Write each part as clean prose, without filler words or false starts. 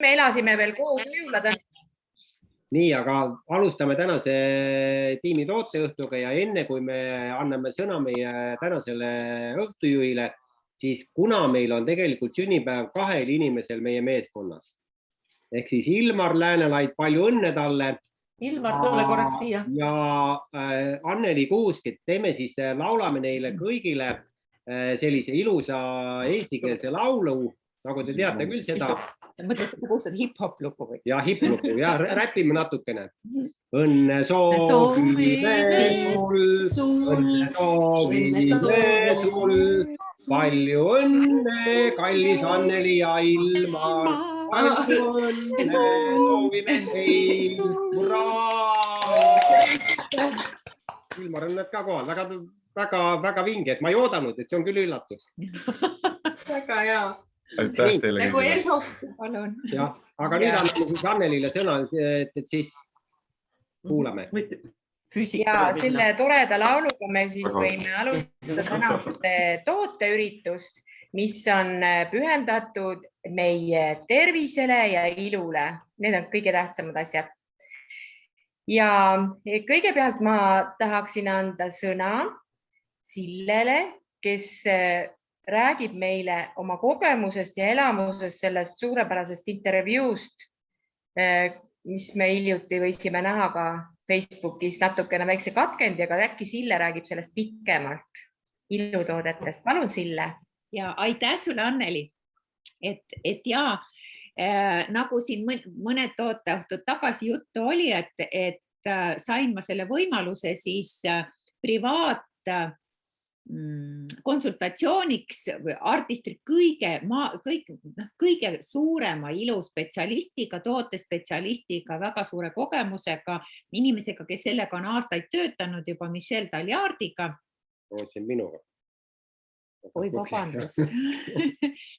Me elasime veel koos Üülade. Nii, aga alustame tänase tiimi tooteõhtuga ja enne kui me anname sõna meie tänasele õhtujuhile, siis kuna meil on tegelikult sünnipäev kahel inimesel meie meeskonnas. Ehk siis Ilmar Läänelaid, palju õnne talle. Ilmar, tule korraks siia. Ja Anneli Kuusk, et teeme siis, laulame neile kõigile sellise ilusa eestikeelse laulu, nagu te teate küll seda. Mõtled seda kuulsad hip-hop lugu või? Ja hip-lugu, ja räpime natukene. Õnne soovime sul, palju õnne, kallis Anneli ja Ilmar. Palju õnne soovime teil. Hurraa! Ilmar on ka kohal, väga vinge, et ma ei oodanud, et see on küll üllatus. Väga hea. Aitäh teile. Nagu Erso. Ja, aga nüüd anname siis Annelile sõna, et siis kuulame. Ja selle toreda lauluga me siis võime alustada tänast tooteüritust, mis on pühendatud meie tervisele ja ilule. Need on kõige tähtsamad asjad. Ja kõigepealt ma tahaksin anda sõna Sillele, kes räägib meile oma kogemusest ja elamusest sellest suurepärasest intervjuust, mis me hiljuti võisime näha ka Facebookis natukene väikse katkend, aga äkki Sille räägib sellest pikemalt ilutoodetest. Palun, Sille. Ja aitäh sulle, Anneli. Et ja, nagu siin mõned tooteõhtud tagasi juttu oli, et sain ma selle võimaluse siis privaat konsultatsiooniks artistri kõige suurema iluspetsialistiga, tootespetsialistiga, väga suure kogemusega, inimesega, kes sellega on aastaid töötanud juba, Michelle Talliardiga. Oosin minuga. Oi, vabandust.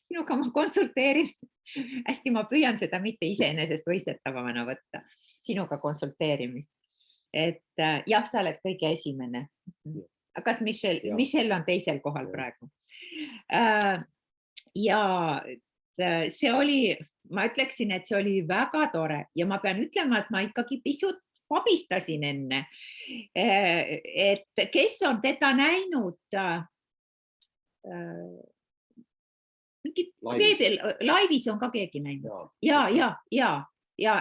Sinuga ma konsulteerin. Hästi, ma püüan seda mitte iseenesest võistetavana võtta. Sinuga konsulteerimist. Et jah, sa oled kõige esimene. Kas Michelle on teisel kohal praegu? Ja see oli, ma ütleksin, et see oli väga tore ja ma pean ütlema, et ma ikkagi pisut pabistasin enne. Et kes on teda näinud laivis on ka keegi näinud. Ja,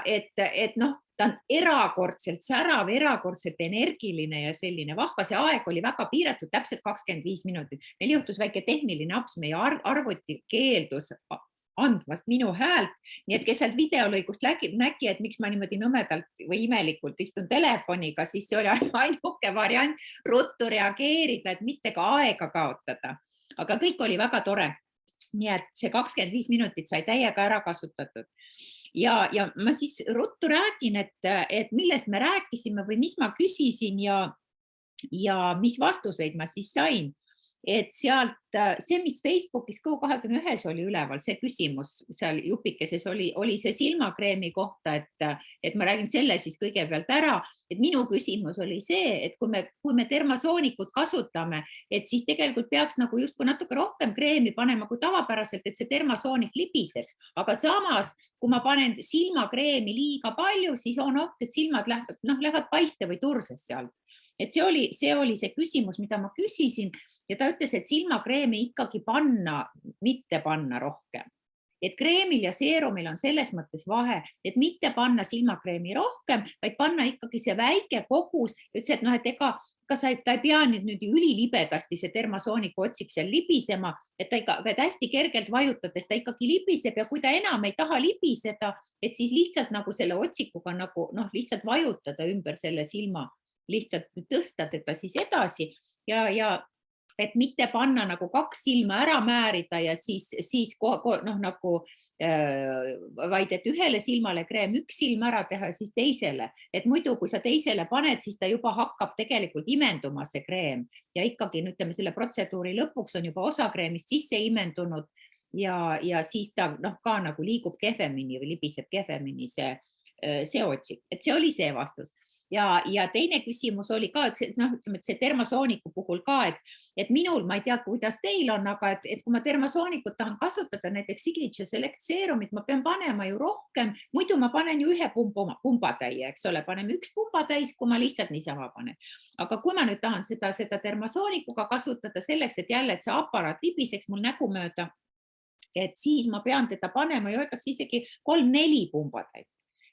et noh, ta on erakordselt särav, erakordselt energiline ja selline vahva. See aeg oli väga piiratud, täpselt 25 minutit. Meil juhtus väike tehniline aps, meie arvuti keeldus andmast minu häält, nii et kes sealt videolõigust nägi, et miks ma niimoodi nõmedalt või imelikult istun telefoniga, siis see oli ainuke variant ruttu reageerida, et mitte ka aega kaotada. Aga kõik oli väga tore. Nii et see 25 minutit sai täiega ära kasutatud. Ja ma siis ruttu räägin, et millest me rääkisime või mis ma küsisin ja mis vastuseid ma siis sain. Et sealt see, mis Facebookis Go21 oli üleval, see küsimus seal jupikeses oli see silmakreemi kohta, et ma räägin selle siis kõigepealt ära, et minu küsimus oli see, et kui me termasoonikut kasutame, et siis tegelikult peaks nagu justkui natuke rohkem kreemi panema kui tavapäraselt, et see termasoonik libiseks, aga samas, kui ma panen silmakreemi liiga palju, siis on oht, et silmad lähevad paiste või turses seal. Et see oli see küsimus, mida ma küsisin ja ta ütles, et silmakreemi ikkagi mitte panna rohkem. Et kreemil ja seerumil on selles mõttes vahe, et mitte panna silmakreemi rohkem, vaid panna ikkagi see väike kogus. Ütles, et noh, et ega ta ei pea nüüd ülilibedasti see termasooniku otsiks seal libisema, et ta hästi kergelt vajutades ta ikkagi libiseb ja kui ta enam ei taha libiseda, et siis lihtsalt nagu selle otsikuga nagu lihtsalt vajutada ümber selle silma. Lihtsalt tõsta teda siis edasi ja et mitte panna nagu 2 silma ära määrida ja siis nagu vaid, et ühele silmale kreem 1 silm ära teha ja siis teisele. Et muidu, kui sa teisele paned, siis ta juba hakkab tegelikult imenduma see kreem ja ikkagi ütleme, selle protseduuri lõpuks on juba osa kreemist sisse imendunud ja siis ta ka nagu liigub kehvemini või libiseb kehvemini see see otsik, et see oli see vastus. Ja teine küsimus oli ka, et see termosooniku puhul ka, et minul, ma ei tea, kuidas teil on, aga et kui ma termosoonikut tahan kasutada, näiteks Signature Select seerumit, ma pean panema ju rohkem, muidu ma panen ju ühe pumbatäie, eks ole, paneme üks pumbatäis, kui ma lihtsalt niisama panen. Aga kui ma nüüd tahan seda termosoonikuga kasutada selleks, et jälle, et see aparaat libiseks mul nägu mööda, et siis ma pean teda panema ja öeldakse isegi 3-4 pumbatäit.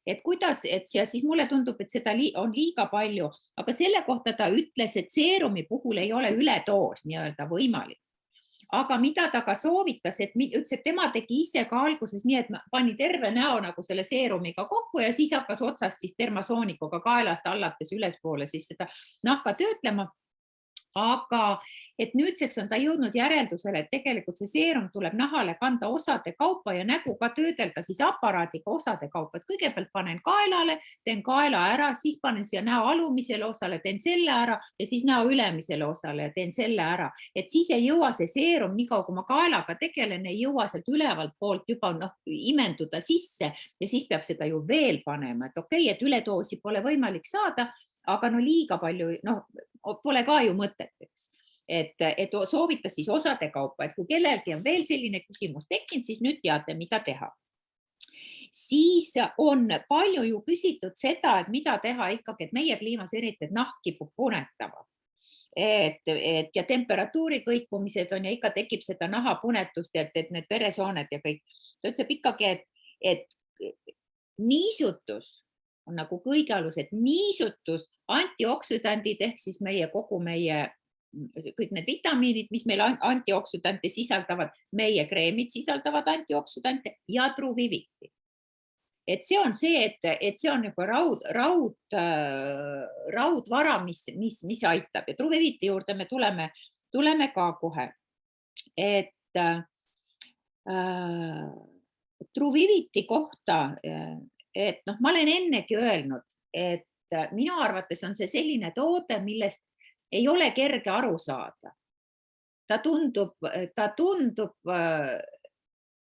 Et kuidas, ja siis mulle tundub, et seda on liiga palju, aga selle kohta ta ütles, et seerumi puhul ei ole ületoos nii-öelda võimalik. Aga mida ta ka soovitas, et ütles, et tema tegi ise ka alguses nii, et pani terve näo nagu selle seerumiga kokku ja siis hakkas otsast siis termosoonikuga kaelast allates ülespoole siis seda nahka töötlema. Aga et nüüdseks on ta jõudnud järeldusele, et tegelikult see seerum tuleb nahale kanda osade kaupa ja nägu ka töödelda siis aparaadiga osade kaupa. Et kõigepealt panen kaelale, teen kaela ära, siis panen siia näo alumisele osale, teen selle ära ja siis näo ülemisele osale ja teen selle ära. Et siis ei jõua see seerum, nii kaua kui ma kaelaga tegelen, ei jõua sealt ülevalt poolt juba imenduda sisse ja siis peab seda ju veel panema. Et okei, et üledoosi pole võimalik saada, aga liiga palju, pole ka ju mõtet, eks. Et soovita siis osade kaupa, et kui kellelgi on veel selline küsimus tekkinud, siis nüüd teate, mida teha. Siis on palju ju küsitud seda, et mida teha ikkagi, et meie kliimas eriti, et nahk kipub punetama. Ja temperatuuri kõikumised on ja ikka tekib seda nahapunetust, et need veresooned ja kõik. Ta ütleb ikkagi, et niisutus on nagu kõige alus, et niisutus, antioksüdandid ehk siis kogu meie kõik need vitamiinid, mis meil antioksüdante sisaldavad, meie kreemid sisaldavad antioksüdante ja truviviti. Et see on see, et see on nagu raudvara, mis aitab ja truviviti juurde me tuleme ka kohe. Et truviviti kohta, et ma olen ennegi öelnud, et minu arvates on see selline toode, millest ei ole kerge aru saada. Ta tundub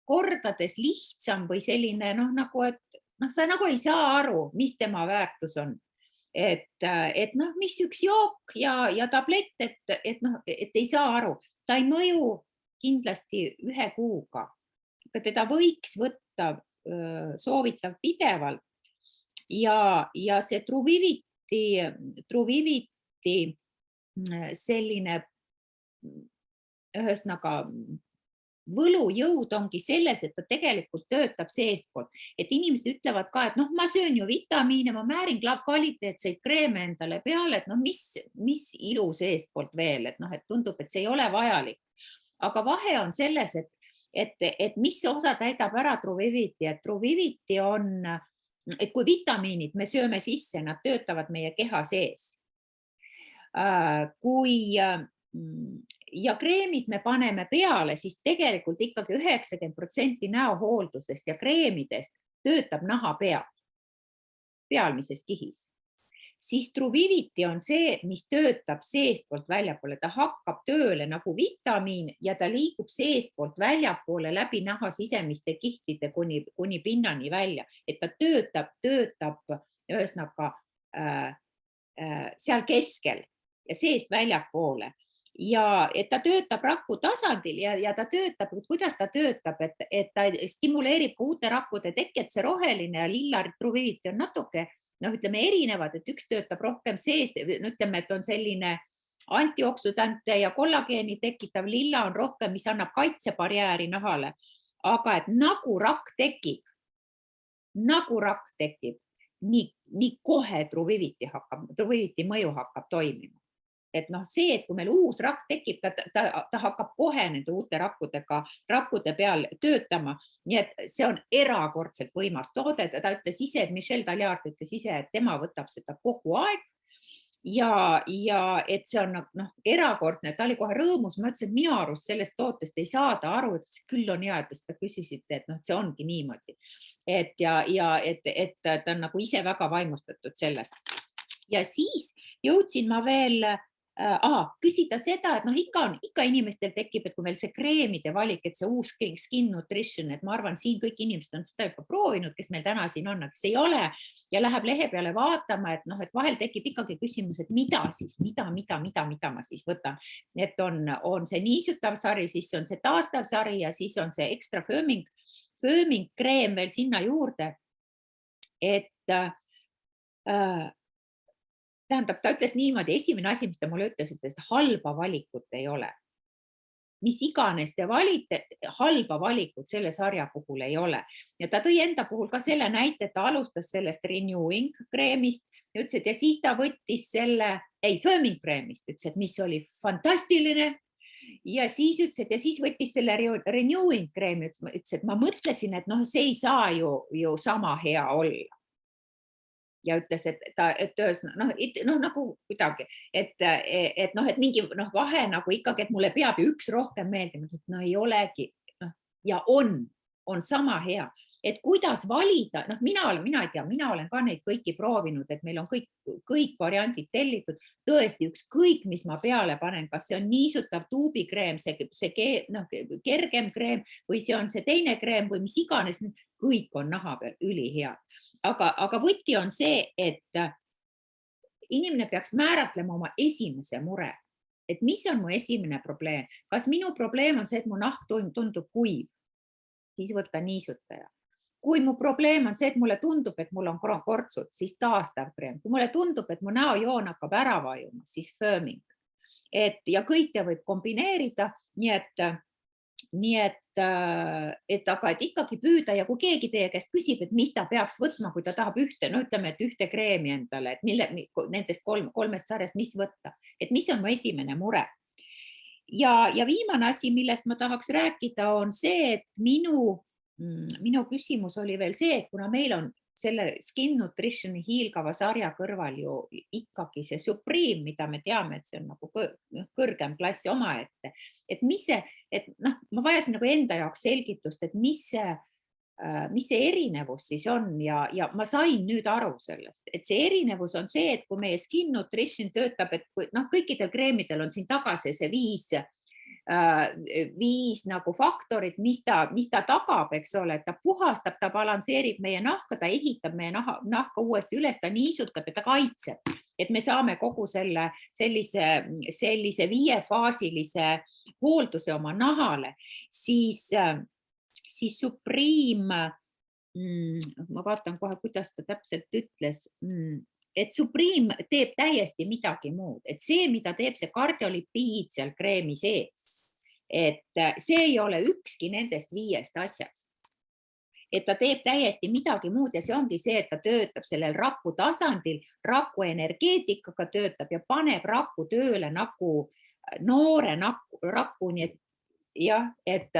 kordades lihtsam või selline, nagu, et sa nagu ei saa aru, mis tema väärtus on. Et mis üks jook ja tablett, et ei saa aru. Ta ei mõju kindlasti 1 kuuga. Teda võiks võtta soovitav pidevalt ja see truviviti selline ühesõnaga võlujõud ongi selles, et ta tegelikult töötab seestpoolt, et inimesed ütlevad ka, et ma söön ju vitamiine, ma määrin kvaliteetseid kreeme endale peale, et mis ilu seestpoolt veel, et tundub, et see ei ole vajalik. Aga vahe on selles, et mis osa täidab ära truviviti, et truviviti on, et kui vitamiinid me sööme sisse, nad töötavad meie keha sees. Ja kreemid me paneme peale, siis tegelikult ikkagi 90% näohooldusest ja kreemidest töötab naha pealmises kihis. Siis truviviti on see, mis töötab seestpoolt väljapoole. Ta hakkab tööle nagu vitamiin ja ta liigub seestpoolt väljapoole läbi naha sisemiste kihtide kuni pinnani välja. Et ta töötab ühesõnaga seal keskel ja seest väljapoole. Ja et ta töötab raku tasandil ja ta töötab, kuidas ta töötab, et ta stimuleerib uute rakkude tekket, see roheline ja lilla truviviti on natuke, ütleme erinevad, et üks töötab rohkem seest, ütleme, et on selline antioksüdante ja kollageeni tekitav, lilla on rohkem, mis annab kaitsebarjääri nahale, aga et nagu rakk tekib, nii kohe truviviti mõju hakkab toimima. Et see, et kui meil uus rakk tekib, ta hakkab kohe nende uute rakkude peal töötama. Nii et see on erakordselt võimas toode. Ta ütles ise, et Michel Taliard ütles ise, et tema võtab seda kogu aeg ja et see on erakordne. Ta oli kohe rõõmus. Ma ütlesin, et minu arust sellest tootest ei saada aru, et küll on hea, et ta küsisite, et see ongi niimoodi. Et ta on nagu ise väga vaimustatud sellest. Ja siis jõudsin ma veel küsida seda, et ikka inimestel tekib, et kui meil see kreemide valik, et see uus Skin Nutrition, et ma arvan, siin kõik inimesed on seda juba proovinud, kes meil täna siin on, aga kes ei ole ja läheb lehe peale vaatama, et vahel tekib ikkagi küsimus, et mida ma siis võtan. Et on see niisutav sari, siis on see taastav sari ja siis on see extra firming kreem veel sinna juurde. Et tähendab, ta ütles niimoodi, esimene asi, mis ta mulle ütles, et halba valikut ei ole. Mis iganes te valite, halba valikut selle sarja puhul ei ole. Ja ta tõi enda puhul ka selle näite, et ta alustas sellest renewing kreemist ja ütles, et ja siis ta võttis firming kreemist, ütles, et mis oli fantastiline. Ja siis ütles, et ja siis võttis selle renewing kreemi, ütles, et ma mõtlesin, et see ei saa ju sama hea olla. Ja ütles, et nagu kuidagi, et mingi vahe nagu ikkagi, et mulle peab ju üks rohkem meeldima, et ei olegi ja on sama hea, et kuidas valida, mina ei tea, mina olen ka neid kõiki proovinud, et meil on kõik variandid tellitud, tõesti ükskõik, mis ma peale panen, kas see on niisutav tuubikreem, see kergem kreem või see on see teine kreem või mis iganes, kõik on naha peal ülihea. Aga võti on see, et inimene peaks määratlema oma esimese mure, et mis on mu esimene probleem. Kas minu probleem on see, et mu nahk tundub kuiv, siis võtta niisutaja. Kui mu probleem on see, et mulle tundub, et mul on kortsud, siis taastav kreem. Kui mulle tundub, et mu näojoon hakkab ära vajuma, siis firming. Ja kõike võib kombineerida, nii et ikkagi püüda ja kui keegi teie käest küsib, et mis ta peaks võtma, kui ta tahab ühte kreemi endale, et nendest kolmest sarjast, mis võtta, et mis on mu esimene mure. Ja viimane asi, millest ma tahaks rääkida, on see, et minu küsimus oli veel see, et kuna meil on selle Skin Nutritioni hiilgava sarja kõrval ju ikkagi see Supreme, mida me teame, et see on nagu kõrgem klassi omaette. Et ma vajasin nagu enda jaoks selgitust, et mis see erinevus siis on ja ma sain nüüd aru sellest, et see erinevus on see, et kui meie Skin Nutrition töötab, et kõikidel kreemidel on siin tagasi see 5 nagu faktorid, mis ta tagab, eks ole, et ta puhastab, ta balansseerib meie nahka, ta ehitab meie nahka uuesti üles, ta niisutab ja ta kaitseb, et me saame kogu sellise 5-faasilise hoolduse oma nahale, siis Supreme, ma vaatan kohe, kuidas ta täpselt ütles, et Supreme teeb täiesti midagi muud, et see, mida teeb see kardiolipiid seal kreemi sees, et see ei ole ükski nendest 5 asjast. Et ta teeb täiesti midagi muud ja see ongi see, et ta töötab sellel raku tasandil, raku energeetikaga töötab ja paneb raku tööle nagu noore raku, nii et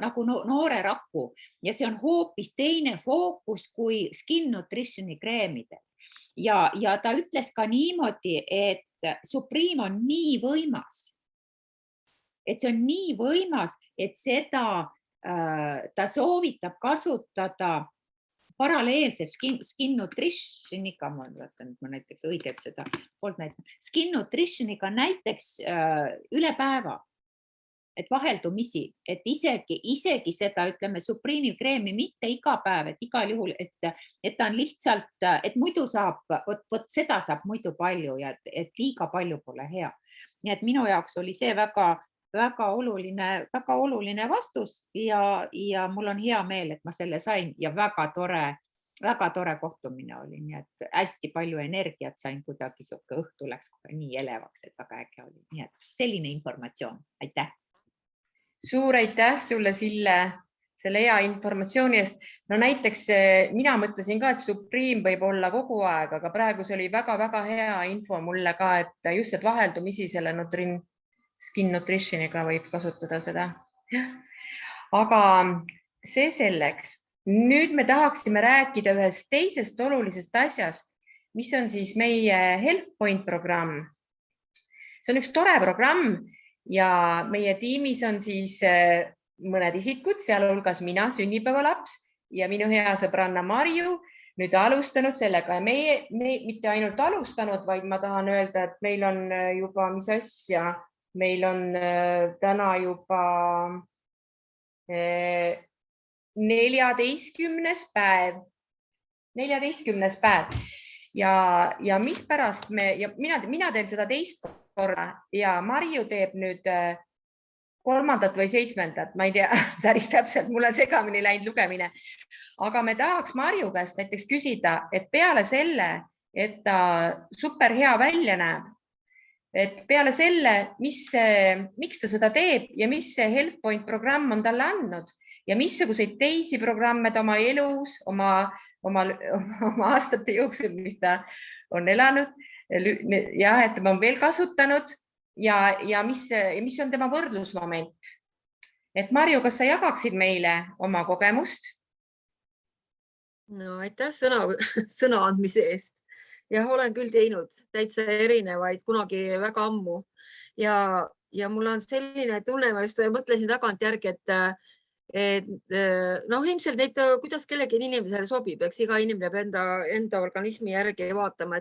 nagu noore raku ja see on hoopis teine fookus kui Skin Nutritioni kreemidel. Ja ta ütles ka niimoodi, et Supreme on nii võimas, et see on nii võimas, et seda ta soovitab kasutada paralleelselt Skin Nutritioniga, ma näiteks õiget seda poolt näitan, Skin Nutritioniga näiteks üle päeva, et vaheldumisi, et isegi seda, ütleme, Supreme'i kreemi mitte iga päev, et igal juhul, et ta on lihtsalt, et muidu saab, seda saab muidu palju ja et liiga palju pole hea. Nii et minu jaoks oli see väga oluline vastus ja mul on hea meel, et ma selle sain ja väga tore kohtumine oli, nii et hästi palju energiat sain kuidagi, õhtu läks kohe nii elevaks, et väga äge oli. Nii et selline informatsioon. Aitäh! Suur aitäh sulle, Sille, selle hea informatsiooni eest. No näiteks mina mõtlesin ka, et Supreme võib olla kogu aeg, aga praegu see oli väga-väga hea info mulle ka, et just et vaheldumisi selle Skin Nutritioniga võib kasutada seda. Aga see selleks. Nüüd me tahaksime rääkida ühest teisest olulisest asjast, mis on siis meie HealthPoint programm. See on üks tore programm ja meie tiimis on siis mõned isikud, sealhulgas mina, sünnipäevalaps ja minu hea sõbranna Marju, nüüd alustanud sellega ja meie mitte ainult alustanud, vaid ma tahan öelda, et meil on juba, mis asja, meil on täna juba 14. päev ja mispärast mina teen seda teist korda ja Marju teeb nüüd 3. või 7., ma ei tea päris täpselt, mul on segamini läinud lugemine, aga me tahaks Marju käest näiteks küsida, et peale selle, et ta super hea välja näeb, et peale selle, miks ta seda teeb ja mis see HealthPoint programm on talle andnud ja missuguseid teisi programme ta oma elus, oma aastate jooksul, mis ta on elanud, ja et ta on veel kasutanud ja mis on tema võrdlusmoment. Et Marju, kas sa jagaksid meile oma kogemust? No aitäh sõna andmise eest. Jah, olen küll teinud täitsa erinevaid kunagi väga ammu ja mul on selline tunne, ma just mõtlesin tagantjärgi, et ilmselt neid, kuidas kellegi inimesele sobib, eks iga inimene peab enda organismi järgi vaatama,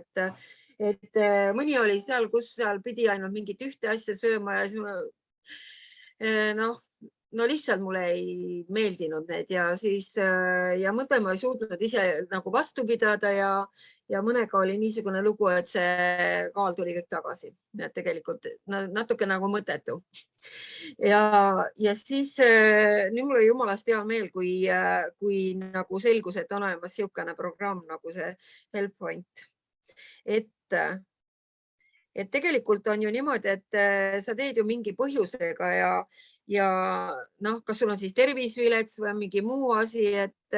et mõni oli seal, kus seal pidi ainult mingit ühte asja sööma ja no lihtsalt mulle ei meeldinud need ja siis ja mõte ma ei suutnud ise nagu vastu pidada ja mõnega oli niisugune lugu, et see kaal tuli kõik tagasi. Tegelikult natuke nagu mõttetu. Ja siis nüüd mul oli jumalast hea meel, kui nagu selgus, et on olemas niisugune programm nagu see HealthPoint. Et tegelikult on ju niimoodi, et sa teed ju mingi põhjusega ja kas sul on siis tervisvilets või mingi muu asi, et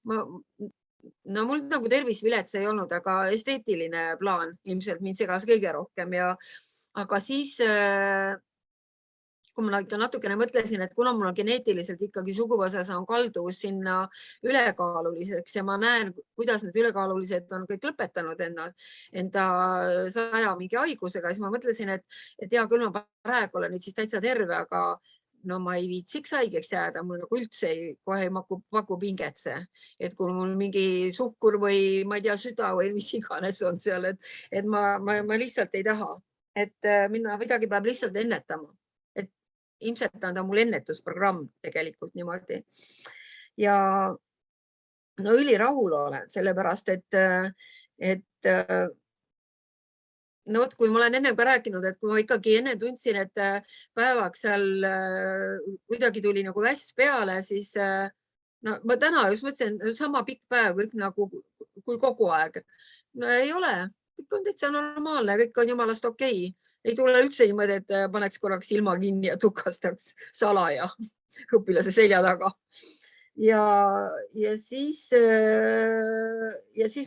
mul nagu tervisvilets ei olnud, aga esteetiline plaan ilmselt mind segas kõige rohkem aga siis kui ma natukene mõtlesin, et kuna mul on geneetiliselt ikkagi suguvõsas on kalduvus sinna ülekaaluliseks ja ma näen, kuidas need ülekaalulised on kõik lõpetanud enda 100 mingi haigusega, siis ma mõtlesin, et hea küll, ma praegu olen nüüd siis täitsa terve, aga no ma ei viitsiks haigeks jääda, mul nagu üldse kohe ei paku pinget see, et kui mul mingi suhkur või ma ei tea, süda või mis iganes on seal, et ma lihtsalt ei taha, et minna midagi peab lihtsalt ennetama. Ilmselt on ta mul ennetusprogramm tegelikult niimoodi. Ja no ülirahul olen, sellepärast, et no kui ma olen enne ka rääkinud, et kui ma ikkagi enne tundsin, et päevaks seal kuidagi tuli nagu väss peale, siis no ma täna just mõtlesin, sama pikk päev kõik nagu kui kogu aeg. No ei ole, kõik on täitsa normaalne, kõik on jumalast okei. Ei tule üldse niimoodi, et paneks korraks silma kinni ja tukastaks salaja õpilase selja taga. Ja siis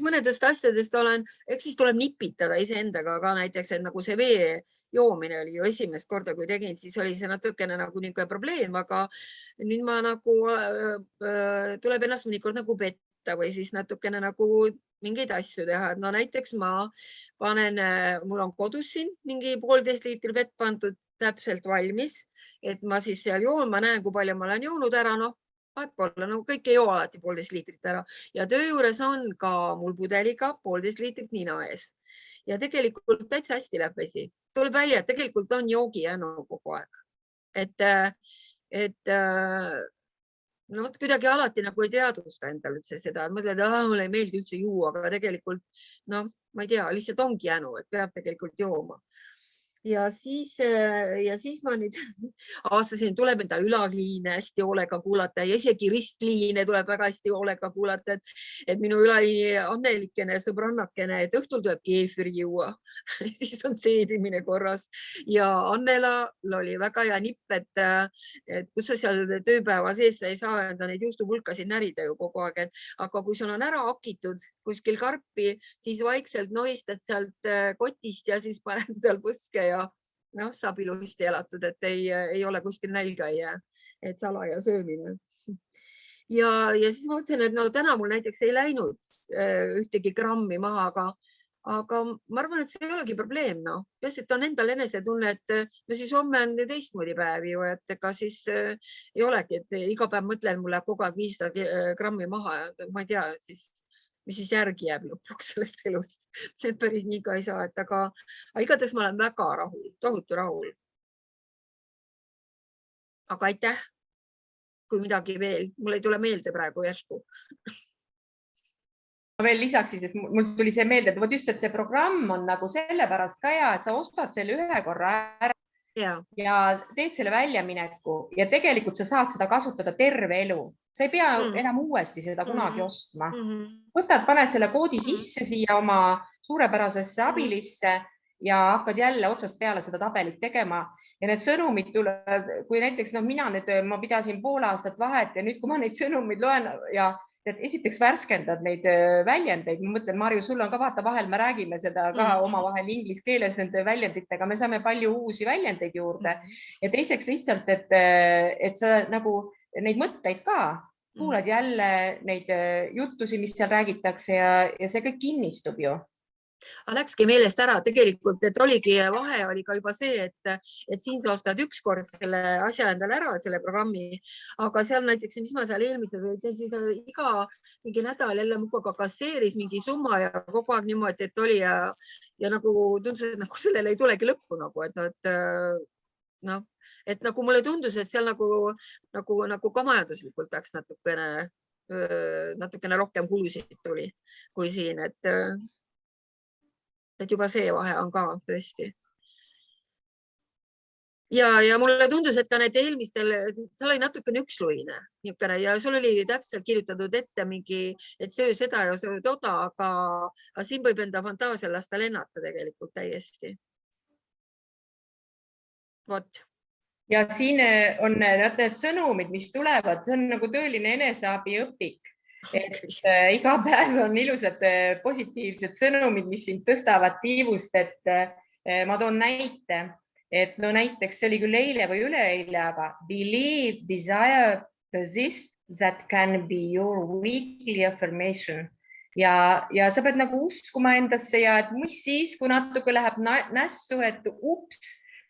mõnedest asjadest eks siis tuleb nipitada iseendaga ka näiteks, et nagu see vee joomine oli ju esimest korda, kui tegin, siis oli see natukene nagu niisugune probleem, aga nüüd ma nagu tuleb ennast mõnikord nagu petta või siis natukene nagu mingeid asju teha. No näiteks ma panen, mul on kodus siin mingi 1,5 liitri vett pandud täpselt valmis, et ma siis seal joon, ma näen, kui palju ma olen joonud ära, vahepeal kõik ei joo alati 1,5 liitrit ära ja töö juures on ka mul pudeliga 1,5 liitrit nina ees ja tegelikult täitsa hästi läheb vesi. Tuleb välja, et tegelikult on joogijänu kogu aeg. No kuidagi alati nagu ei teadvusta endale üldse seda, et mõtled, et mulle ei meeldi üldse juua, aga tegelikult, ma ei tea, lihtsalt ongi jänu, et peab tegelikult jooma. Ja siis ma nüüd aastasin, tuleb enda ülaliine hästi hoolega kuulata ja isegi ristliine tuleb väga hästi hoolega kuulata, et minu ülaliini Annelikene sõbrannakene, et õhtul tuleb keefiri juua, siis on seedimine korras ja Annelal oli väga hea nipp, et kus sa seal tööpäeva sees sa ei saa enda neid juustupulkasid närida ju kogu aeg, aga kui sul on ära hakitud kuskil karpi, siis vaikselt nohistad sealt kotist ja siis paned seal põske ja saab ilusti elatud, et ei ole kuskil nälga ei jää, et salaja söömine. Ja siis ma mõtlesin, et täna mul näiteks ei läinud ühtegi grammi maha, aga ma arvan, et see ei olegi probleem. Peaasi, on endal enesetunne, et siis homme on teistmoodi päev ju, et ega siis ei olegi, et iga päev mõtlen, mulle kogu aeg 500 grammi maha ja ma ei tea, siis mis siis järgi jääb lõpuks sellest elust. Et päris nii ka ei saa, et aga igatahes ma olen väga rahul, tohutu rahul. Aga aitäh, kui midagi veel, mul ei tule meelde praegu järsku. Ma veel lisaksin, sest mul tuli see meelde, et just, et see programm on nagu sellepärast ka hea, et sa ostad selle ühe korra ära ja teed selle väljamineku ja tegelikult sa saad seda kasutada terve elu. Sa ei pea enam uuesti seda kunagi ostma. Võtad, paned selle koodi sisse siia oma suurepärasesse abilisse ja hakkad jälle otsast peale seda tabelit tegema. Ja need sõnumid tulevad, kui näiteks ma pidasin pool aastat vahet ja nüüd, kui ma neid sõnumid loen ja esiteks värskendad neid väljendeid, ma mõtlen, Marju, sul on ka vaata vahel, me räägime seda ka omavahel inglise keeles nende väljenditega, me saame palju uusi väljendeid juurde ja teiseks lihtsalt, et sa nagu neid mõtteid ka kuulad jälle neid juttusi, mis seal räägitakse ja see kõik kinnistub ju. Läkski meelest ära tegelikult, et oligi vahe oli ka juba see, et siin sa ostad ükskord selle asja endale ära, selle programmi, aga seal näiteks, mis ma seal eelmisel iga mingi nädal jälle mukaga kasseeris mingi summa ja kogu aeg niimoodi, et oli ja nagu tundus, et nagu sellele ei tulegi lõppu nagu, et nagu mulle tundus, et seal nagu ka majanduslikult läks natukene rohkem kulusid tuli kui siin, et juba see vahe on ka tõesti. Ja mulle tundus, et ka need eelmistel, seal oli natukene üksluine ja sul oli täpselt kirjutatud ette mingi, et söö seda ja söö toda, aga siin võib enda fantaasia lasta lennata tegelikult täiesti. Vot. Ja siin on need sõnumid, mis tulevad, see on nagu tõeline eneseabi õpik. Et iga päev on ilusad positiivsed sõnumid, mis sind tõstavad tiivust, et ma toon näite, et näiteks see oli küll eile või üleeile, aga believe, desire, persist, that can be your weekly affirmation. Ja sa pead nagu uskuma endasse ja et mis siis, kui natuke läheb nässu, et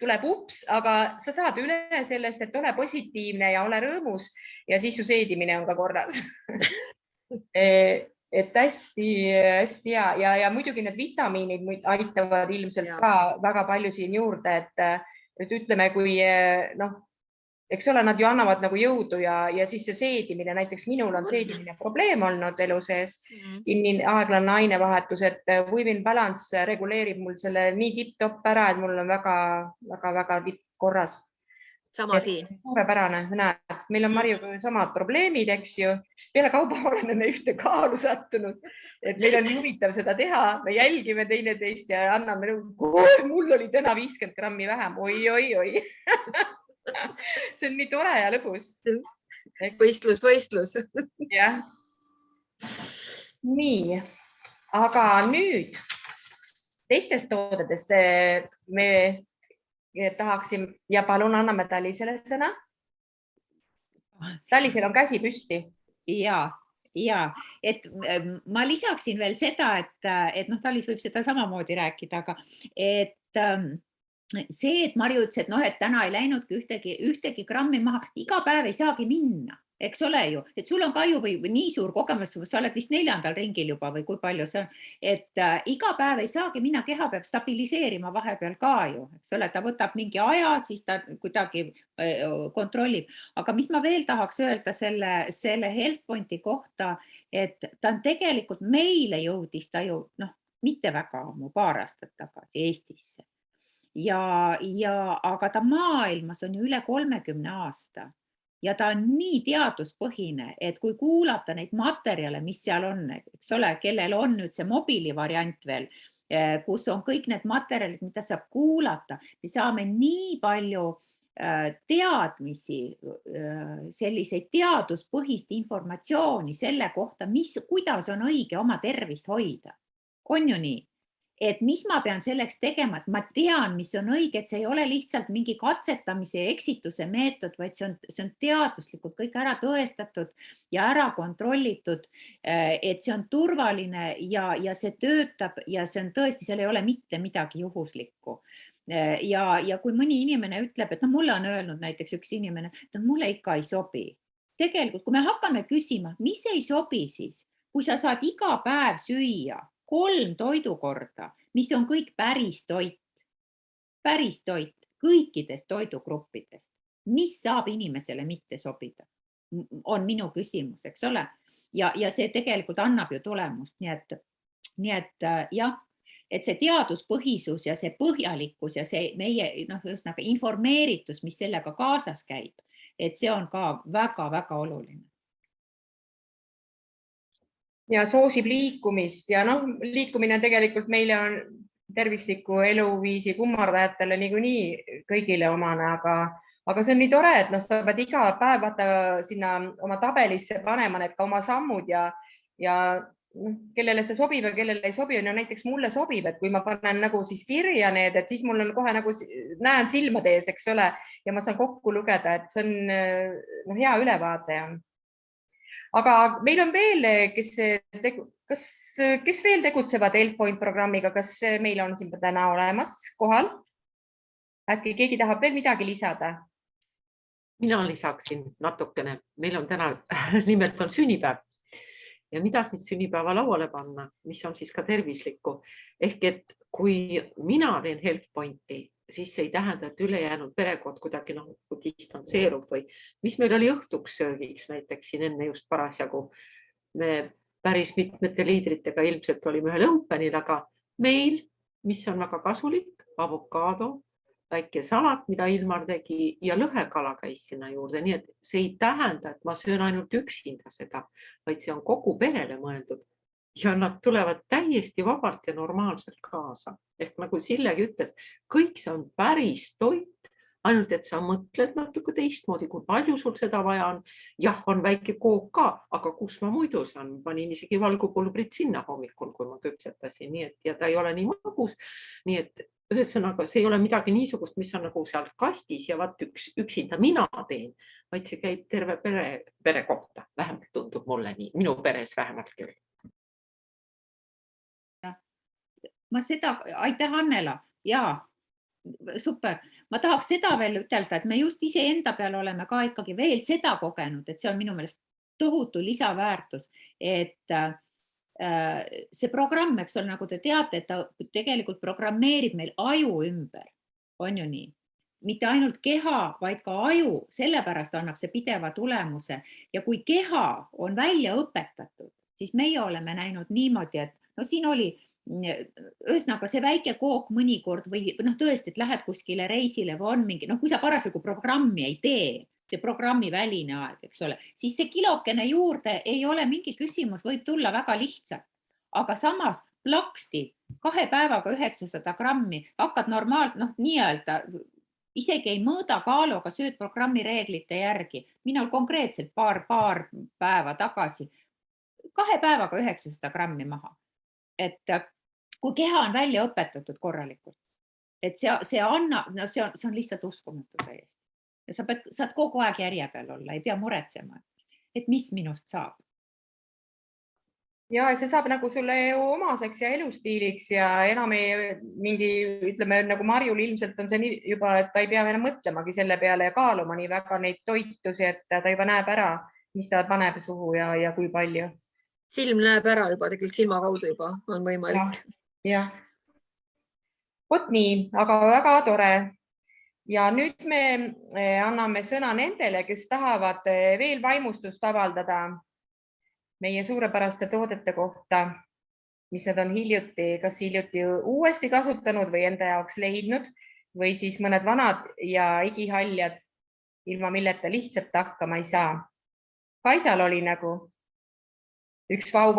tuleb ups, aga sa saad üle sellest, et ole positiivne ja ole rõõmus ja siis su seedimine on ka korras. Et hästi hea ja muidugi need vitamiinid aitavad ilmselt ka väga palju siin juurde, et ütleme, kui eks ole, nad ju annavad nagu jõudu ja siis see seedimine, näiteks minul on seedimine probleem olnud elu sees, aeglane ainevahetus, et Women Balance reguleerib mul selle nii tipp-topp ära, et mul on väga tipp korras. Sama siin. Suurepärane, näed, meil on Marjuga samad probleemid, eks ju. Peale kauba oleme me ühte kaalu sattunud, et meil on huvitav seda teha, me jälgime teineteist ja anname, mul oli täna 50 grammi vähem, oi. See on nii tore ja lõbus. Võistlus. Jah. Nii, aga nüüd teistest toodedest me tahaksime ja palun anname Talisele sõna. Talisel on käsi püsti. Ja, et ma lisaksin veel seda, et Talis võib seda samamoodi rääkida, aga et see, et Marju ütles, et täna ei läinudki ühtegi grammi maha, iga päev ei saagi minna, eks ole ju, et sul on ka ju või nii suur kogemus, sa oled vist 4. ringil juba või kui palju see on, et iga päev ei saagi minna, keha peab stabiliseerima vahepeal ka ju, eks ole, ta võtab mingi aja, siis ta kuidagi kontrollib, aga mis ma veel tahaks öelda selle HealthPointi kohta, et ta on tegelikult meile jõudis ta ju, mitte väga ammu, paar aastat tagasi Eestisse. Aga ta maailmas on ju üle 30 aasta ja ta on nii teaduspõhine, et kui kuulata neid materjale, mis seal on, eks ole, kellel on nüüd see mobiilivariant veel, kus on kõik need materjalid, mida saab kuulata, me saame nii palju teadmisi, selliseid teaduspõhist informatsiooni selle kohta, kuidas on õige oma tervist hoida. On ju nii? Et mis ma pean selleks tegema, et ma tean, mis on õige, et see ei ole lihtsalt mingi katsetamise ja eksituse meetod, vaid see on teaduslikult kõik ära tõestatud ja ära kontrollitud, et see on turvaline ja see töötab ja see on tõesti, seal ei ole mitte midagi juhuslikku. Ja kui mõni inimene ütleb, et mulle on öelnud näiteks üks inimene, et mulle ikka ei sobi. Tegelikult, kui me hakkame küsima, mis ei sobi siis, kui sa saad iga päev süüa 3 toidukorda, mis on kõik päris toit kõikidest toidugruppidest, mis saab inimesele mitte sobida, on minu küsimus, eks ole. Ja see tegelikult annab ju tulemust, nii et jah, et see teaduspõhisus ja see põhjalikkus ja see meie ühesõnaga informeeritus, mis sellega kaasas käib, et see on ka väga-väga oluline. Ja soosib liikumist ja liikumine tegelikult meile on tervisliku eluviisi kummardajatele niikuinii kõigile omane, aga see on nii tore, et sa pead iga päev sinna oma tabelisse panema need ka oma sammud ja kellele see sobib ja kellele ei sobi. Näiteks mulle sobib, et kui ma panen siis kirja need, et siis mul on kohe näen silmade ees, eks ole, ja ma saan kokku lugeda, et see on hea ülevaade. Aga meil on veel, kes veel tegutsevad HealthPoint programmiga, kas meil on siin täna olemas kohal? Äkki keegi tahab veel midagi lisada? Mina lisaksin natukene. Meil on täna, nimelt on sünnipäev. Ja mida siis sünnipäeva lauale panna, mis on siis ka tervislikku? Ehk et kui mina teen HealthPointi, siis see ei tähenda, et ülejäänud perekond kuidagi distantseerub või mis meil oli õhtuks söögiks näiteks siin enne just parasjagu. Me päris mitmete liidritega ilmselt olime ühel õmpenil, aga meil, mis on väga kasulik, avokaado, väike salat, mida Ilmar tegi ja lõhekala käis sinna juurde. Nii et see ei tähenda, et ma söön ainult üksinda seda, vaid see on kogu perele mõeldud. Ja nad tulevad täiesti vabalt ja normaalselt kaasa. Ehk nagu Sillegi ütles, kõik see on päris toit, ainult et sa mõtled natuke teistmoodi, kui palju sul seda vaja on. Jah, on väike kook ka, aga kus ma muidu saan? Panin isegi valgupulbrit sinna hommikul, kui ma küpsetasin. Nii et, ja ta ei ole nii magus. Nii et ühesõnaga, see ei ole midagi niisugust, mis on nagu seal kastis ja vaat üksinda mina teen, vaid see käib terve pere kohta. Vähemalt tundub mulle nii, minu peres vähemalt küll. Aitäh, Annela. Jaa, super. Ma tahaks seda veel ütelda, et me just iseenda peal oleme ka ikkagi veel seda kogenud, et see on minu meelest tohutu lisaväärtus, et see programm, eks ole, nagu te teate, et ta tegelikult programmeerib meil aju ümber, on ju nii? Mitte ainult keha, vaid ka aju, sellepärast annab see pideva tulemuse. Ja kui keha on välja õpetatud, siis meie oleme näinud niimoodi, et siin oli ühesõnaga see väike kook mõnikord või tõesti, et lähed kuskile reisile või on mingi, kui sa parasjagu programmi ei tee, see programmi väline aeg, eks ole, siis see kilokene juurde ei ole mingi küsimus, võib tulla väga lihtsalt. Aga samas plaksti 2 päevaga 900 grammi, hakkad normaalselt, nii-öelda, isegi ei mõõda kaaluga, sööd programmi reeglite järgi. Minul konkreetselt paar päeva tagasi 2 päevaga 900 grammi maha. Et kui keha on välja õpetatud korralikult, et see on lihtsalt uskumatu täiesti. Ja sa saad kogu aeg järje peal olla, ei pea muretsema, et mis minust saab. Ja see saab nagu sulle omaseks ja elustiiliks ja enam ei mingi, ütleme nagu Marjul ilmselt on see juba, et ta ei pea enam mõtlemagi selle peale ja kaaluma nii väga neid toitusi, et ta juba näeb ära, mis ta paneb suhu ja kui palju. Silm näeb ära juba, tegelikult silma kaudu juba on võimalik. Ja. Vot nii, aga väga tore. Ja nüüd me anname sõna nendele, kes tahavad veel vaimustust avaldada meie suurepäraste toodete kohta, mis nad on kas hiljuti uuesti kasutanud või enda jaoks leidnud või siis mõned vanad ja igihaljad, ilma milleta lihtsalt hakkama ei saa. Kaisal oli nagu üks vau.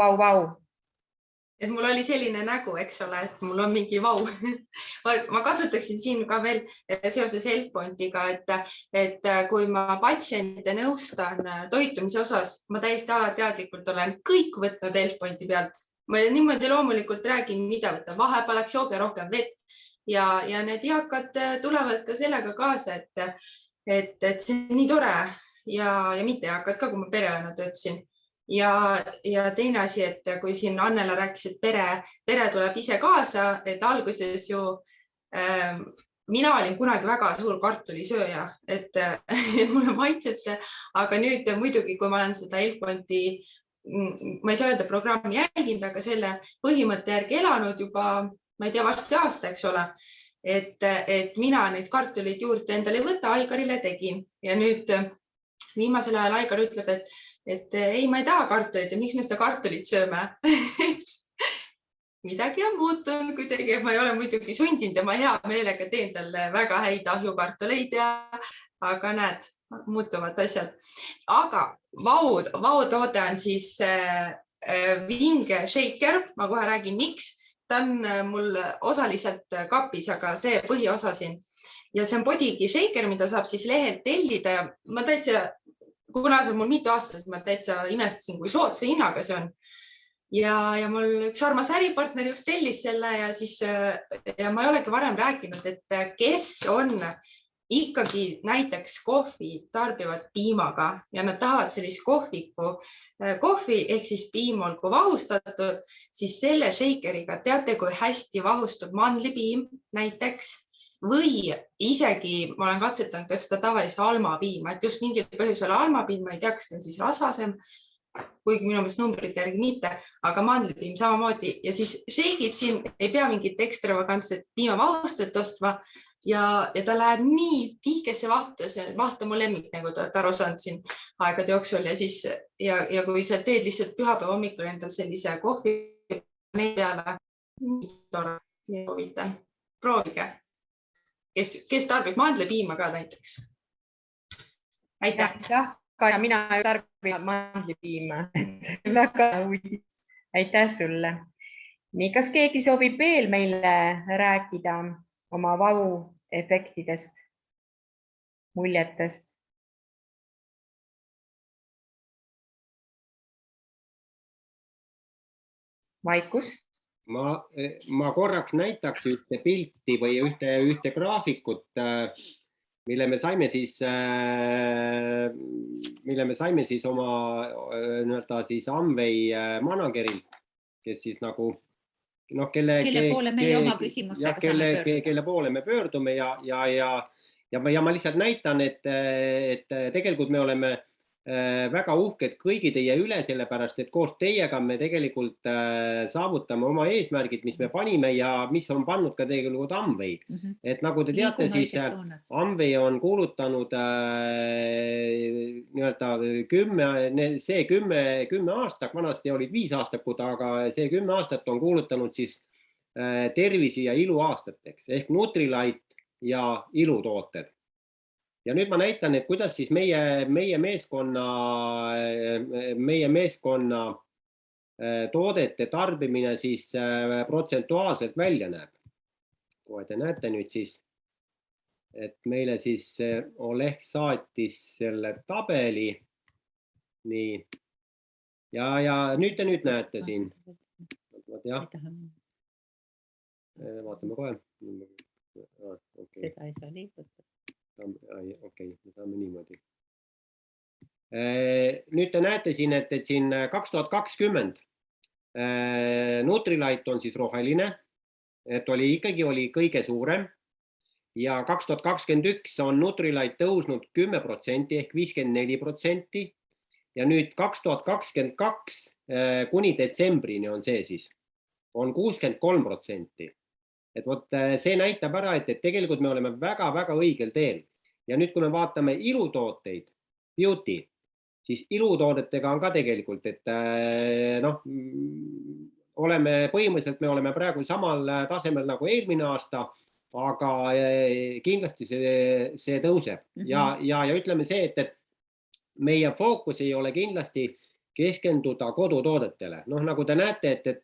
Et mul oli selline nägu, eks ole, et mul on mingi vau. Ma kasutaksin siin ka veel seoses HealthPointiga, et kui ma patsiente nõustan toitumise osas, ma täiesti alateadlikult olen kõik võtnud HealthPointi pealt. Ma niimoodi loomulikult räägin, mida võtta. Vahepeal läks jooge rohkem vett ja need eakad tulevad ka sellega kaasa, et see on nii tore ja mitte eakad ka, kui ma pereõena töötasin. Ja teine asi, et kui siin Annela rääkis, et pere tuleb ise kaasa, et alguses ju mina olin kunagi väga suur kartulisööja, et mulle maitseb see, aga nüüd muidugi, kui ma olen seda HealthPointi ma ei saa öelda programmi jälginud, aga selle põhimõtte järgi elanud juba, ma ei tea, varsti aasta, eks ole. Et mina neid kartuleid juurde endale ei võta, Aigarile tegin ja nüüd viimasel ajal Aigar ütleb, et ei, ma ei taha kartuleid ja miks me seda kartulit sööme. Midagi on muutunud kuidagi, ma ei ole muidugi sundinud ja ma hea meelega teen talle väga häid ahjukartuleid aga näed, muutuvad asjad. Aga vau-toode on siis vinge shaker, ma kohe räägin, miks. Ta on mul osaliselt kapis, aga see põhiosa siin. Ja see on Bodigi shaker, mida saab siis lehelt tellida. Ma täitsa, kuna see on mul mitu aastat, ma täitsa imestasin, kui soodsa hinnaga see on. Ja mul üks armas äripartner just tellis selle ja ma ei olegi varem rääkinud, et kes on ikkagi näiteks kohvi tarbivad piimaga ja nad tahavad sellist kohvi ehk siis piim olgu vahustatud, siis selle shakeriga teate, kui hästi vahustub mandlipiim näiteks või isegi ma olen katsetanud ka seda tavalist almapiima, et just mingil põhjusel almapiim, ma ei tea, kas ta on siis rasvasem, kuigi minu meelest numbrite järgi mitte, aga mandlipiim samamoodi ja siis shake'id siin ei pea mingit ekstravagantset piimavahustajat ostma ja ta läheb nii tihkesse vahtu, see vaht on mu lemmik, nagu te olete aru saanud siin aegade jooksul ja siis ja kui sa teed lihtsalt pühapäeva hommikul endal sellise kohvi peale, soovitan, proovige, kes tarbib mandlipiima ka näiteks. Aitäh! Ja mina tarbin mandlipiima. Väga uudis. Aitäh sulle. Nii, kas keegi soovib veel meile rääkida oma vau-efektidest, muljetest? Maikus? Ma korraks näitaks ühte pilti või ühte graafikut, mille me saime siis oma Amway managerilt, kes siis nagu, kelle poole meie oma küsimustega kelle poole me pöördume ja ma lihtsalt näitan, et tegelikult me oleme väga uhked kõigi teie üle, sellepärast, et koos teiega me tegelikult saavutame oma eesmärgid, mis me panime ja mis on pannud ka tegelikult Amway. Et nagu te teate, siis Amway on kuulutanud 10 aastat, vanasti olid 5 aastakud, aga see 10 aastat on kuulutanud siis tervisi ja ilu aastateks ehk Nutrilite ja ilutooted. Ja nüüd ma näitan, et kuidas siis meie meeskonna toodete tarbimine siis protsentuaalselt välja näeb. Kohe te näete nüüd siis, et meile siis Oleg saatis selle tabeli. Nii. Ja nüüd te näete siin. Vaatame kohe. Seda ei saa liigutada. Okei, me saame niimoodi. Nüüd te näete siin, et siin 2020 Nutrilite on siis roheline, et ikkagi oli kõige suurem ja 2021 on Nutrilite tõusnud 10% ehk 54% ja nüüd 2022 kuni detsembrini on see siis, on 63%. Et vot see näitab ära, et tegelikult me oleme väga-väga õigel teel. Ja nüüd, kui me vaatame ilutooteid, beauty, siis ilutoodetega on ka tegelikult, et põhimõtteliselt me oleme praegu samal tasemel nagu eelmine aasta, aga kindlasti see tõuseb. Ja ütleme see, et meie fookus ei ole kindlasti keskenduda kodutoodetele. Nagu te näete, et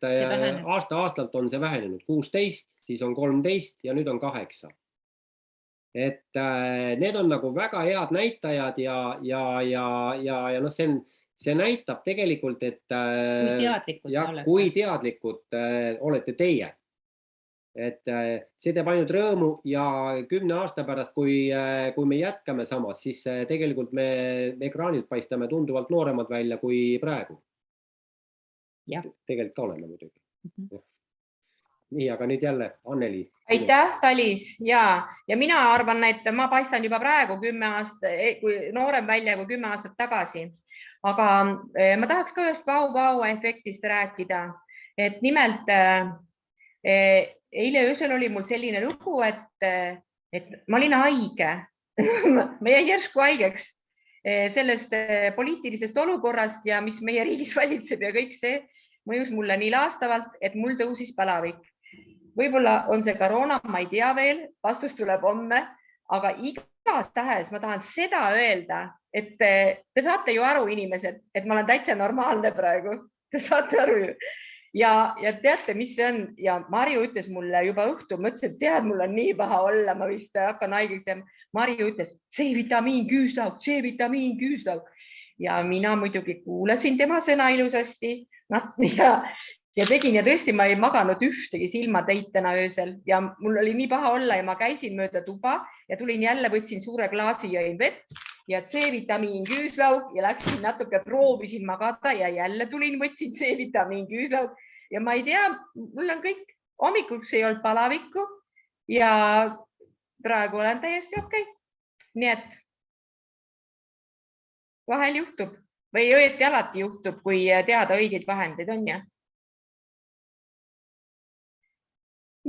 aasta-aastalt on see vähenenud 16, siis on 13 ja nüüd on 8. Et need on nagu väga head näitajad ja see näitab tegelikult, et kui teadlikud olete teie. Et see teeb ainult rõõmu ja 10 aasta pärast, kui me jätkame samas, siis tegelikult me ekraanilt paistame tunduvalt nooremad välja kui praegu. Tegelikult ka oleme muidugi. Nii, aga nüüd jälle Anneli. Aitäh, Talis. Ja mina arvan, et ma paistan juba praegu 10 aastat, kui noorem välja kui 10 aastat tagasi. aga ma tahaks ka ühest vau-vau efektist rääkida, et nimelt eile öösel oli mul selline lugu, et ma olin haige. Ma jäin järsku haigeks sellest poliitilisest olukorrast ja mis meie riigis valitseb ja kõik see mõjus mulle nii laastavalt, et mul tõusis palavik. Võib-olla on see koroona, ma ei tea veel, vastus tuleb homme, aga igas tähes ma tahan seda öelda, et te saate ju aru, inimesed, et ma olen täitsa normaalne praegu. Te saate aru ju. Ja teate, mis see on? Ja Marju ütles mulle juba õhtul, ma ütlesin, et tead, mul on nii paha olla, ma vist hakkan haigeks. Marju ütles, C-vitamiin küüslauk, C-vitamiin küüslauk. Ja mina muidugi kuulasin tema sõna ilusasti ja tegin ja tõesti, ma ei maganud ühtegi silmatäitena öösel ja mul oli nii paha olla ja ma käisin mööda tuba ja tulin jälle, võtsin suure klaasi, jõin vett ja C-vitamiin küüslauk ja läksin natuke, proovisin magada ja jälle tulin, võtsin C-vitamiin küüslauk ja ma ei tea, mul on kõik, hommikuks ei olnud palavikku ja praegu olen täiesti okei. Nii et vahel juhtub või õieti alati juhtub, kui teada õigeid vahendeid on ja.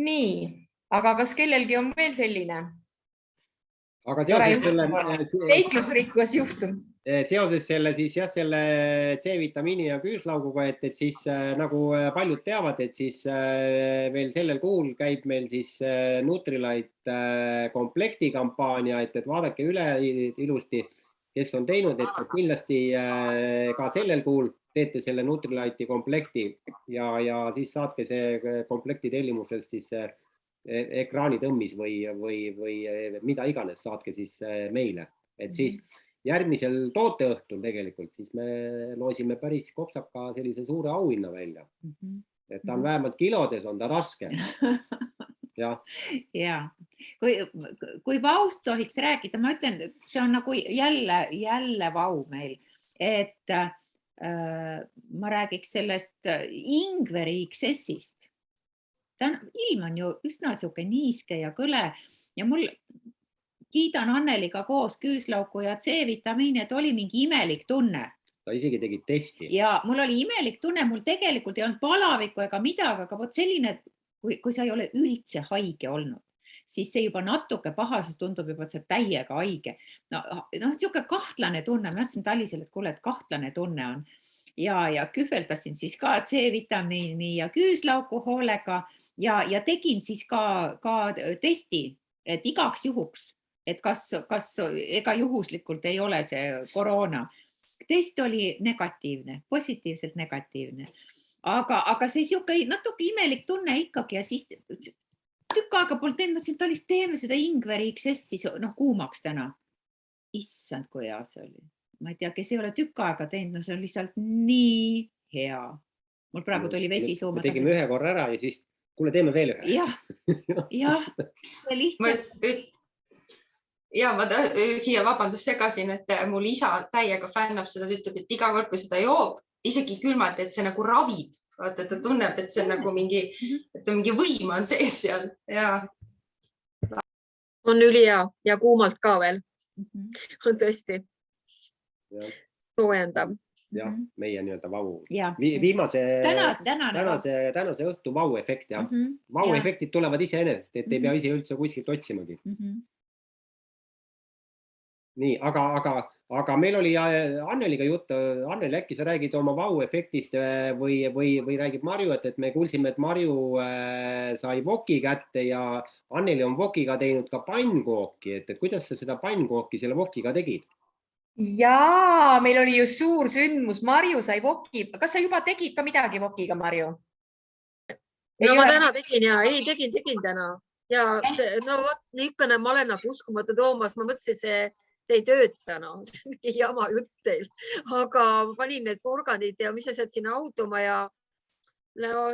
Nii, aga kas kellelgi on veel selline? Aga seiklusrikkus juhtum. Seoses selle siis jah, selle C-vitamiini ja küüslauguga, et siis nagu paljud teavad, et siis veel sellel kuul käib meil siis Nutrilite komplekti kampaania, et vaadake üle ilusti, kes on teinud, et kindlasti ka sellel kuul teete selle Nutrilite komplekti ja siis saatke see komplekti tellimusest siis ekraanitõmmis või mida iganes saatke siis meile, et siis järgmisel tooteõhtul tegelikult siis me loosime päris kopsaka sellise suure auhinna välja. Et ta on vähemalt kilodes, on ta raske. Ja. Kui vaust tohiks rääkida, ma ütlen, et see on nagu jälle vau meil, et ma räägiks sellest ingveri XS-ist. Ilm on ju üsna siuke niiske ja kõle ja mul kiidan Anneliga koos küüslauku ja C-vitamiini, et oli mingi imelik tunne. Ta isegi tegi testi. Ja mul oli imelik tunne, mul tegelikult ei olnud palavikku ega midagi, aga võt selline, kui sa ei ole üldse haige olnud, siis see juba natuke paha, see tundub juba, et sa täiega haige. No siuke kahtlane tunne, ma ütlesin Talisele, et kuule, et kahtlane tunne on. Ja kühveldasin siis ka C-vitamiini ja küüslauku hoolega ja tegin siis ka testi, et igaks juhuks, et kas ega juhuslikult ei ole see koroona. Test oli negatiivne, positiivselt negatiivne. Aga see siuke natuke imelik tunne ikkagi ja siis tükk aega polnud teinud, mõtlesin, et Talis teeme seda ingveri XS-i kuumaks täna. Issand, kui hea see oli. Ma ei tea, kes ei ole tükk aega teinud, no see on lihtsalt nii hea. Mul praegu tuli vesi suuma. Me tegime ühe korra ära ja siis, kuule, teeme veel ühe. Jah, see lihtsalt. Ja ma siia vabandust segasin, et mul isa täiega fännab seda, ütleb, et iga kord, kui seda joob, isegi külmalt, et see nagu ravib. Vaata, et ta tunneb, et see on nagu mingi võim on sees seal. On ülihea ja kuumalt ka veel. On tõesti. Soojendab. Jah, meie nii-öelda vau. Tänase õhtu vau-efekt. Vau-efektid tulevad iseenesest, et ei pea ise üldse kuskilt otsimagi. Nii, aga meil oli Anneliga jutt. Anneli, äkki sa räägid oma vau-efektist või räägib Marju, et me kuulsime, et Marju sai voki kätte ja Anneli on vokiga teinud ka pannkooki, et kuidas sa seda pannkooki selle vokiga tegid? Jaa, meil oli ju suur sündmus, Marju sai voki. Kas sa juba tegid ka midagi vokiga, Marju? No ma täna tegin ja tegin täna. Ja no niisugune ma olen nagu uskumatu Toomas, ma mõtlesin, see ei tööta, no see on jama jutt teil. Aga panin need porgandid ja mis sa sealt sinna automa ja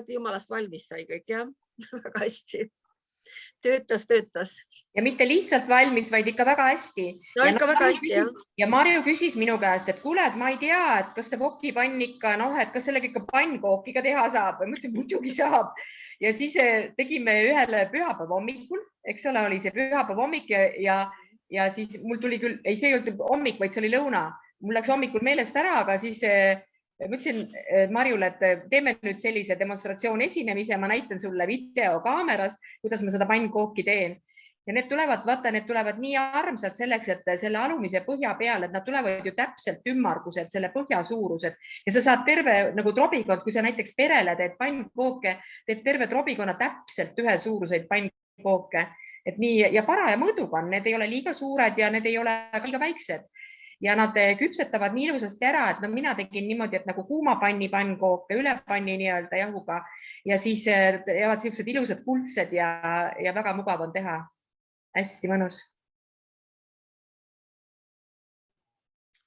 jumalast valmis sai kõik, jah, väga hästi. Töötas. Ja mitte lihtsalt valmis, vaid ikka väga hästi. No ikka väga hästi, jah. Ja Marju küsis minu käest, et kuule, et ma ei tea, et kas see vokipann ikka, et kas sellega ikka pannkookiga teha saab. Ma ütlesin, muidugi saab. Ja siis tegime ühele pühapäeva hommikul, eks ole, oli see pühapäeva hommik ja siis mul tuli küll, ei see ei olnud hommik, vaid see oli lõuna. mul läks hommikul meelest ära, aga siis ma ütlesin Marjule, et teeme nüüd sellise demonstratsioon esinemise, ma näitan sulle videokaameras, kuidas ma seda pannkooki teen. Ja need tulevad, vaata, need tulevad nii armsad selleks, et selle alumise põhja peal, et nad tulevad ju täpselt ümmargused, selle põhja suurused ja sa saad terve nagu trobikond, kui sa näiteks perele teed pannkooke, teed terve trobikonna täpselt ühe suuruseid pannkooke, et nii ja paraja mõõduga on, need ei ole liiga suured ja need ei ole liiga väiksed ja nad küpsetavad nii ilusasti ära, et no mina tegin niimoodi, et nagu kuuma panni pannkooke, üle panni nii-öelda jahuga ja siis jäävad siuksed ilusad kuldsed ja väga mugav on teha. Hästi mõnus.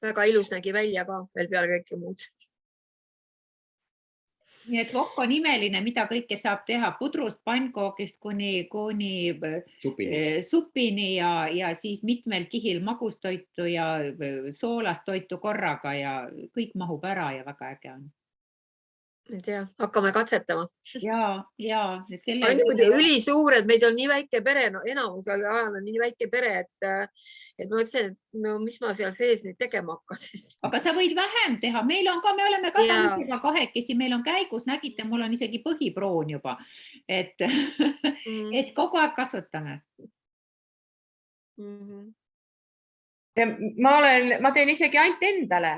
Väga ilus nägi välja ka veel peale kõike muud. Nii et vokk on imeline, mida kõike saab teha pudrust, pannkookist kuni supini ja siis mitmel kihil magustoitu ja soolast toitu korraga ja kõik mahub ära ja väga äge on. Ei tea, hakkame katsetama. Ja. Muidu ülisuured, meid on nii väike pere, no enamus ajal on nii väike pere, et ma ütlesin, et no mis ma seal sees nüüd tegema hakkan. Aga sa võid vähem teha, me oleme ka tantsiga kahekesi, meil on käigus, nägite, mul on isegi põhiproon juba, et kogu aeg kasutame. Ma teen isegi ainult endale,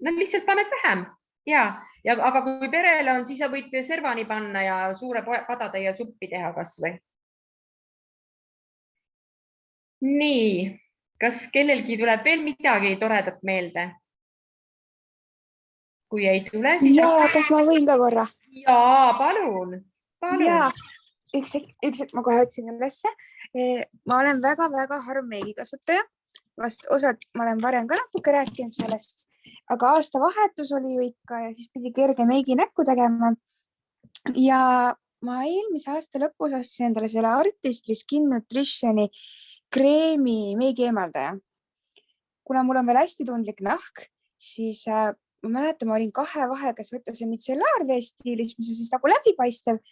no lihtsalt paned vähem. Aga kui perele on, siis sa võid servani panna ja suure padatäie suppi teha kasvõi. Nii, kas kellelgi tuleb veel midagi toredat meelde? Kui ei tule, siis... Jaa, kas ma võin ka korra? Jaa, palun. Jaa, üks hetk ma kohe otsin ülesse. Ma olen väga-väga harv meigikasutaja. Vast osad ma olen varem ka natuke rääkinud sellest, aga aastavahetus oli ju ikka ja siis pidi kerge meigi näkku tegema. Ja ma eelmise aasta lõpus ostsin endale selle Artistry Skin Nutritioni kreemi meigi eemaldaja. Kuna mul on veel hästi tundlik nahk, siis ma mäletan, ma olin kahe vahel, kas võtta see mitsellaarvee stiilis, mis on siis nagu läbipaistev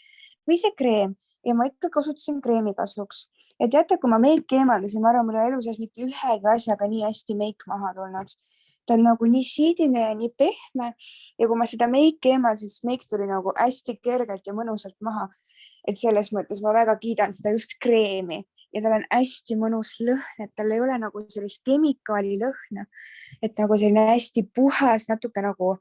või see kreem. Ja ma ikka kasutasin kreemi kasuks. Et teate, kui ma meiki eemaldasin, ma arvan, mul on elu sees mitte ühegi asjaga nii hästi meik maha tulnud. Ta on nagu nii siidine ja nii pehme ja kui ma seda meiki eemaldasin, siis meik tuli nagu hästi kergelt ja mõnusalt maha. Et selles mõttes ma väga kiidan seda just kreemi ja tal on hästi mõnus lõhn, et tal ei ole nagu sellist kemikaali lõhna, et nagu selline hästi puhas, natuke nagu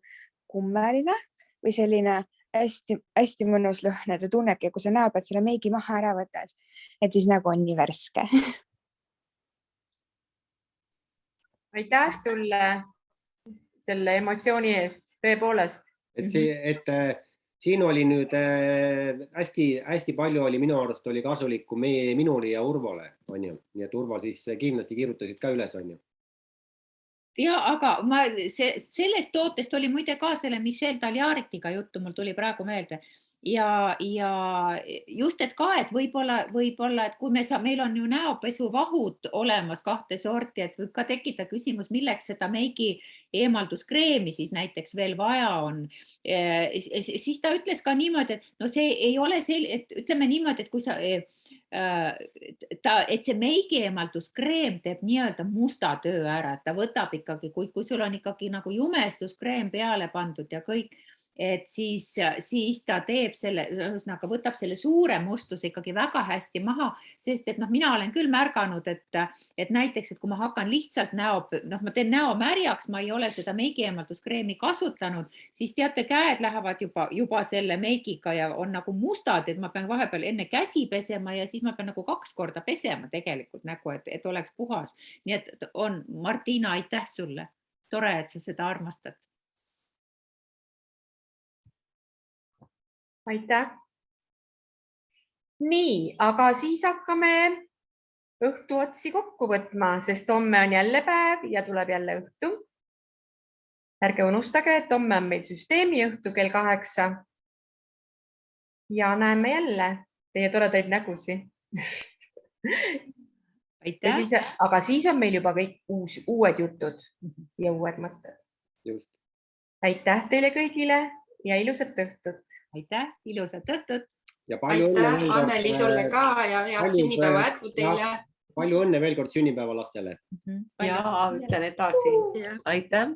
kummeline või selline hästi mõnus lõhn, et tunnebki, kui sa näeb, et selle meigi maha ära võtad, et siis nagu on nii värske. Aitäh sulle selle emotsiooni eest, tõepoolest. Et siin oli nüüd hästi palju oli minu arust oli kasulikku minule ja Urvole, on ju. Nii et Urvo siis kindlasti kirjutasid ka üles, on ju. Ja, aga sellest tootest oli muide ka selle Michelle Tagliaritiga juttu, mul tuli praegu meelde. Ja just, et ka, et võib-olla, et kui meil on ju näopesuvahud olemas 2 sorti, et võib ka tekkida küsimus, milleks seda meigi eemalduskreemi siis näiteks veel vaja on. Siis ta ütles ka niimoodi, et no see ei ole et ütleme niimoodi, et kui sa... et see meigi eemalduskreem teeb nii-öelda musta töö ära, et ta võtab ikkagi, kui sul on ikkagi nagu jumestuskreem peale pandud ja kõik, et siis ta teeb selle, võtab selle suure mustuse ikkagi väga hästi maha, sest et mina olen küll märganud, et näiteks, et kui ma hakkan lihtsalt ma teen näo märjaks, ma ei ole seda meigi eemalduskreemi kasutanud, siis teate, käed lähevad juba selle meigiga ja on nagu mustad, et ma pean vahepeal enne käsi pesema ja siis ma pean nagu 2 korda pesema tegelikult nägu, et oleks puhas. Nii et on, Martina, aitäh sulle. Tore, et sa seda armastad. Aitäh. Nii, aga siis hakkame õhtuotsi kokku võtma, sest homme on jälle päev ja tuleb jälle õhtu. Ärge unustage, et homme on meil süsteemi õhtu kell 8. Ja näeme jälle teie toredaid nägusi. Aitäh. Aga siis on meil juba kõik uued jutud ja uued mõtted. Just. Aitäh teile kõigile ja ilusat õhtut. Aitäh, ilusat õhtut. Aitäh, Anneli, sulle ka ja head sünnipäeva jätku teile. palju õnne veel kord sünnipäeva lastele. Ja ütlen edasi. Jah. Aitäh.